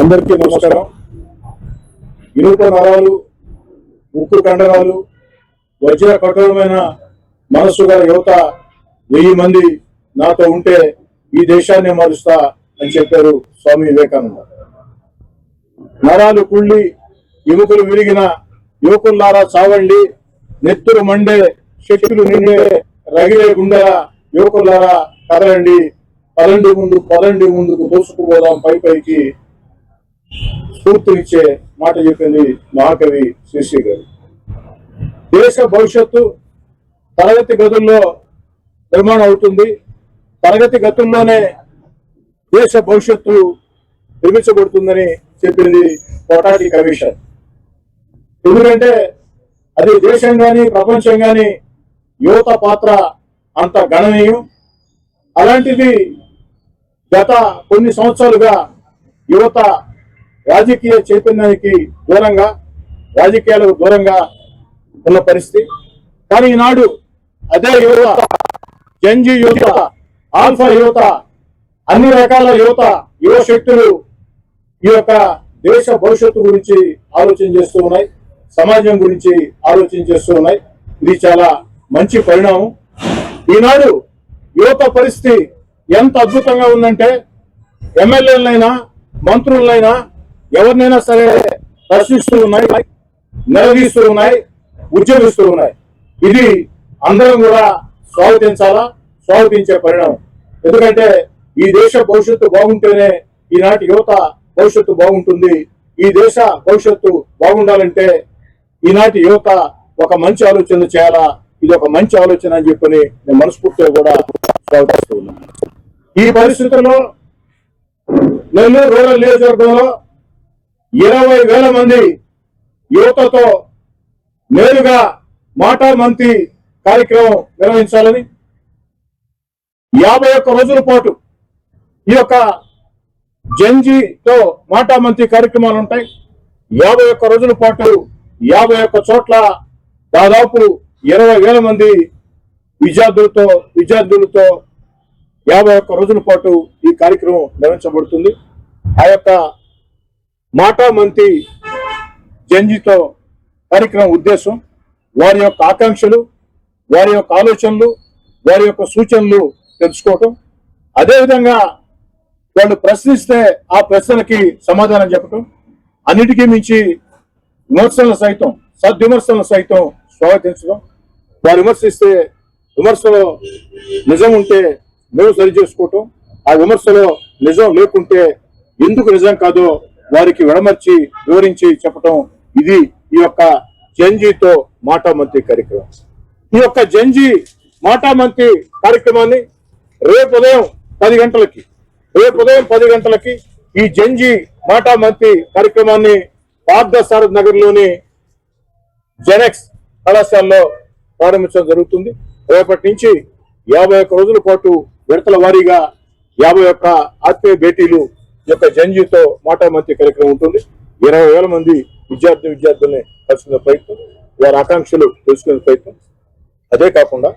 అందరికీ నమస్కారం. ఇనుప నరాలు, ఉక్కు కండరాలు, వజ్ర కఠోరమైన మనస్సు గల యువత 1000 మంది నాతో ఉంటే ఈ దేశాన్ని మారుస్తా అని చెప్పారు స్వామి వివేకానంద. నరాలు కుళ్ళి ఎముకలు విరిగిన యువకుల్లారా చావండి, నెత్తురు మండే శక్తులు నిండే రగిలే గుండెల యువకుల్లారా కదలండి, పదండి ముందుకు దూసుకుపోదాం పైకి స్ఫూర్తినిచ్చే మాట చెప్పింది మహాకవి శ్రీశ్రీ గారు. దేశ భవిష్యత్తు తరగతి గదుల్లో నిర్మాణం అవుతుంది. తరగతి గతుల్లోనే దేశ భవిష్యత్తు నిర్మించబడుతుందని చెప్పింది కోటాటి కమిషన్. ఎందుకంటే అది దేశం గాని ప్రపంచం గాని యువత పాత్ర అంత గణనీయం. అలాంటిది గత కొన్ని సంవత్సరాలుగా యువత రాజకీయ చైతన్యానికి దూరంగా, రాజకీయాలకు దూరంగా ఉన్న పరిస్థితి. కానీ ఈనాడు అదే యువత, జెన్జీ యువత, ఆల్ఫా యువత, అన్ని రకాల యువ శక్తులు ఈ యొక్క దేశ భవిష్యత్తు గురించి ఆలోచన చేస్తూ ఉన్నాయి, సమాజం గురించి ఆలోచన చేస్తూ ఉన్నాయి. ఇది చాలా మంచి పరిణామం. ఈనాడు యువత పరిస్థితి ఎంత అద్భుతంగా ఉందంటే ఎమ్మెల్యేలైనా మంత్రులైనా ఎవరినైనా సరే ప్రశ్నిస్తూ ఉన్నాయి, నిలదీస్తూ ఉన్నాయి, ఉద్యమిస్తూ ఉన్నాయి. ఇది అందరం కూడా స్వాగతించే పరిణామం. ఎందుకంటే ఈ దేశ భవిష్యత్తు బాగుంటేనే ఈనాటి యువత భవిష్యత్తు బాగుంటుంది. ఈ దేశ భవిష్యత్తు బాగుండాలంటే ఈనాటి యువత ఒక మంచి ఆలోచన చేయాలా. ఇది ఒక మంచి ఆలోచన అని చెప్పని నేను మనస్ఫూర్తిగా కూడా స్వాగతిస్తూ ఉన్నాను. ఈ పరిస్థితుల్లో నెల్లూరు రూరల్ నియోజకవర్గంలో 20,000 మంది యువతతో నేరుగా మాటా మంతి కార్యక్రమం నిర్వహించాలని, 51 రోజుల పాటు ఈ యొక్క జెన్జీతో మాటా మంతి కార్యక్రమాలు ఉంటాయి. 51 రోజుల పాటు 51 చోట్ల దాదాపు 20,000 మంది విద్యార్థులతో 51 రోజుల పాటు ఈ కార్యక్రమం నిర్వహించబడుతుంది. ఆ యొక్క మాటా మంతి జెన్జీతో కార్యక్రమం ఉద్దేశం వారి యొక్క ఆకాంక్షలు, వారి యొక్క ఆలోచనలు, వారి యొక్క సూచనలు తెలుసుకోవటం, అదేవిధంగా వాళ్ళు ప్రశ్నిస్తే ఆ ప్రశ్నలకి సమాధానం చెప్పటం, అన్నిటికీ మించి విమర్శలను సైతం, సద్విమర్శలను సైతం స్వాగతించడం. వారు విమర్శిస్తే విమర్శలో నిజం ఉంటే మేము సరి చేసుకోవటం, ఆ విమర్శలో నిజం లేకుంటే ఎందుకు నిజం కాదో వారికి విడమర్చి వివరించి చెప్పటం. ఇది ఈ యొక్క జెన్జీతో మాటా మంతి కార్యక్రమం. ఈ యొక్క జెన్జీ మాటా మంతి కార్యక్రమాన్ని రేపు ఉదయం 10 గంటలకి ఈ జెన్జీ మాటా మంతి కార్యక్రమాన్ని పార్థసారథి నగర్ లోని జెనెక్స్ కళాశాలలో ప్రారంభించడం జరుగుతుంది. రేపటి నుంచి 51 రోజుల పాటు విడతల వారీగా 51 ఆత్మీయ భేటీలు యొక్క జెన్జీతో మాటా మంతి కార్యక్రమం ఉంటుంది. 20,000 మంది విద్యార్థుల్ని కలుసుకునే ప్రయత్నం, వారి ఆకాంక్షలు తెలుసుకునే ప్రయత్నం. అదే కాకుండా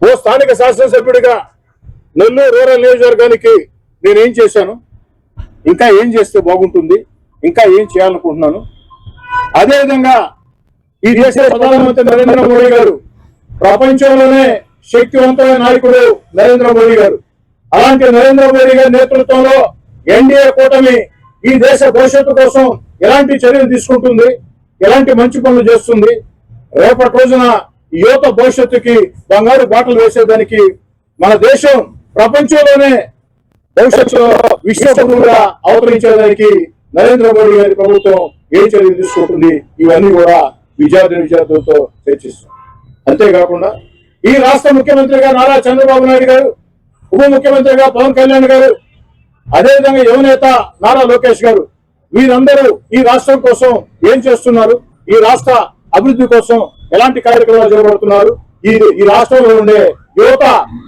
ఓ స్థానిక శాసనసభ్యుడిగా నెల్లూరు రూరల్ నియోజకవర్గానికి నేనేం చేశాను, ఇంకా ఏం చేస్తే బాగుంటుంది, ఇంకా ఏం చేయాలనుకుంటున్నాను. అదేవిధంగా ఈ దేశ ప్రధానమంత్రి నరేంద్ర మోడీ గారు, ప్రపంచంలోనే శక్తివంతమైన నాయకుడు నరేంద్ర మోడీ గారు. అలాంటి నరేంద్ర మోడీ గారి నేతృత్వంలో ఎన్డీఏ కూటమి ఈ దేశ భవిష్యత్తు కోసం ఎలాంటి చర్యలు తీసుకుంటుంది, ఎలాంటి మంచి పనులు చేస్తుంది, రేపటి రోజున యువత భవిష్యత్తుకి బంగారు బాటలు వేసేదానికి మన దేశం ప్రపంచంలోనే భవిష్యత్తులో విశ్వగురువుగా అవతరించేదానికి నరేంద్ర మోడీ గారి ప్రభుత్వం ఏ చర్యలు తీసుకుంటుంది, ఇవన్నీ కూడా విద్యార్థులతో చర్చిస్తాం. అంతేకాకుండా ఈ రాష్ట్ర ముఖ్యమంత్రిగా నారా చంద్రబాబు నాయుడు గారు, ఉప ముఖ్యమంత్రిగా పవన్ కళ్యాణ్ గారు, అదేవిధంగా యువనేత నారా లోకేష్ గారు, వీరందరూ ఈ రాష్ట్రం కోసం ఏం చేస్తున్నారు, ఈ రాష్ట్ర అభివృద్ధి కోసం ఎలాంటి కార్యక్రమాలు చేపడుతున్నారు, ఈ రాష్ట్రంలో ఉండే యువత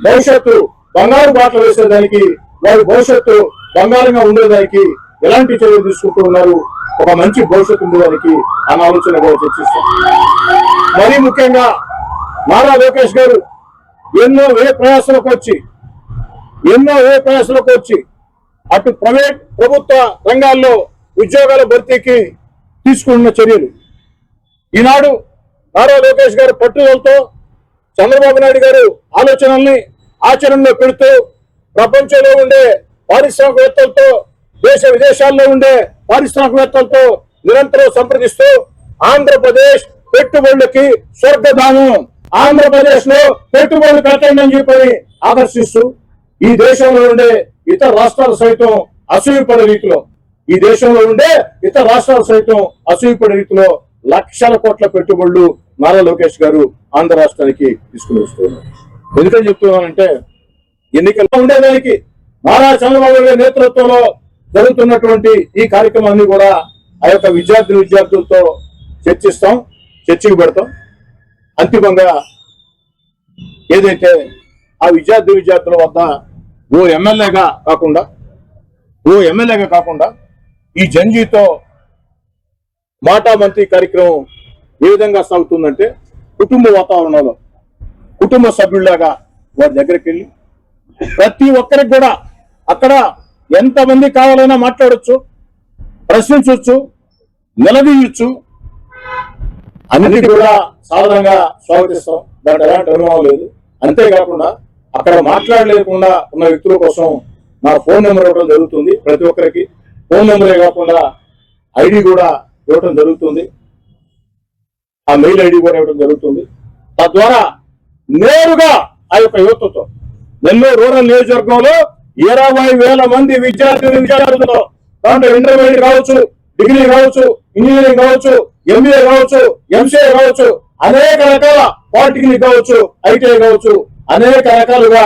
భవిష్యత్తు బంగారు బాటలు వేసేదానికి, వారి భవిష్యత్తు బంగారంగా ఉండేదానికి ఎలాంటి చర్యలు తీసుకుంటూ ఉన్నారు, ఒక మంచి భవిష్యత్తు ఉండేదానికి ఆ ఆలోచన కూడా చర్చిస్తాం. మరీ ముఖ్యంగా నారా లోకేష్ గారు ఎన్నో ప్రయాసాలకు వచ్చి అటు ప్రైవేట్ ప్రభుత్వ రంగాల్లో ఉద్యోగాల భర్తీకి తీసుకున్న చర్యలు, ఈనాడు నారా లోకేష్ గారు పట్టుదలతో చంద్రబాబు నాయుడు గారు ఆలోచనల్ని ఆచరణలో పెడుతూ ప్రపంచంలో ఉండే పారిశ్రామికవేత్తలతో దేశ విదేశాల్లో ఉండే పారిశ్రామికవేత్తలతో నిరంతరం సంప్రదిస్తూ ఆంధ్రప్రదేశ్ పెట్టుబడులకి స్వర్గధామం, ఆంధ్రప్రదేశ్ లో పెట్టుబడులు పెట్టండి అని చెప్పి ఆకర్షిస్తూ ఈ దేశంలో ఉండే ఇతర రాష్ట్రాలు సైతం అసూయపడే రీతిలో లక్షల కోట్ల పెట్టుబడులు నారా లోకేష్ గారు ఆంధ్ర రాష్ట్రానికి తీసుకుని వస్తున్నారు. ఎందుకని చెప్తున్నానంటే ఎన్నికల్లో ఉండేదానికి నారా చంద్రబాబు గారి నేతృత్వంలో జరుగుతున్నటువంటి ఈ కార్యక్రమాన్ని కూడా ఆ యొక్క విద్యార్థులతో చర్చకు పెడతాం. అంతిమంగా ఏదైతే ఆ విద్యార్థుల వద్ద ఓ ఎమ్మెల్యేగా కాకుండా ఈ జంజీతో మాటా మంత్రి కార్యక్రమం ఏ విధంగా సాగుతుందంటే కుటుంబ వాతావరణంలో కుటుంబ సభ్యుల్లాగా వారి దగ్గరికి వెళ్ళి ప్రతి ఒక్కరికి కూడా అక్కడ ఎంతమంది కావాలైనా మాట్లాడొచ్చు, ప్రశ్నించవచ్చు, నిలదీయచ్చు, అన్నిటి కూడా సాధారణంగా స్వాగతిస్తాం. దాంట్లో ఎలాంటి అనుభవం లేదు. అంతేకాకుండా అక్కడ మాట్లాడలేకుండా ఉన్న వ్యక్తుల కోసం నా ఫోన్ నెంబర్ ఇవ్వడం జరుగుతుంది. ప్రతి ఒక్కరికి ఫోన్ నెంబరే కాకుండా ఐడి కూడా ఇవ్వడం జరుగుతుంది. ఆ మెయిల్ ఐడి కూడా ఇవ్వడం జరుగుతుంది. తద్వారా నేరుగా ఆ యొక్క యువతతో నెల్లూరు రూరల్ నియోజకవర్గంలో 20,000 మంది విద్యార్థులతో దాంట్లో ఇంటర్మీడియట్ కావచ్చు, డిగ్రీ కావచ్చు, ఇంజనీరింగ్ కావచ్చు, ఎంబీఏ కావచ్చు, ఎంసీఏ కావచ్చు, అనేక రకాల పాలిటెక్నిక్ కావచ్చు, ఐటీఐ కావచ్చు, అనేక రకాలుగా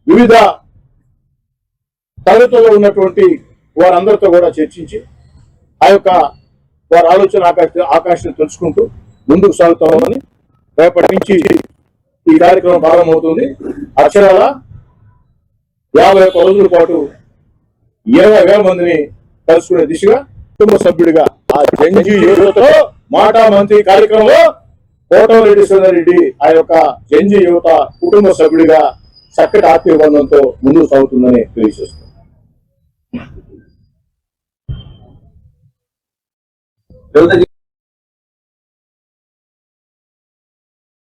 వివిధ తరగతుల్లో ఉన్నటువంటి వారందరితో కూడా చర్చించి ఆ యొక్క వారి ఆలోచన ఆకాంక్షను తెలుసుకుంటూ ముందుకు సాగుతామని రేపటి నుంచి ఈ కార్యక్రమం ప్రారంభమవుతుంది. అక్షరాల 51 రోజుల పాటు 20,000 మందిని కలుసుకునే దిశగా కుటుంబ సభ్యుడిగా ఆ జంజీ యువతతో మాటా మంత్రి కార్యక్రమంలో కోటమిరెడ్డి సుధారెడ్డి ఆ యొక్క జంజీ యువత కుటుంబ సభ్యుడిగా చక్కటి ఆత్మీయ బంధంతో ముందుకు సాగుతుందని తెలియజేస్తుంది.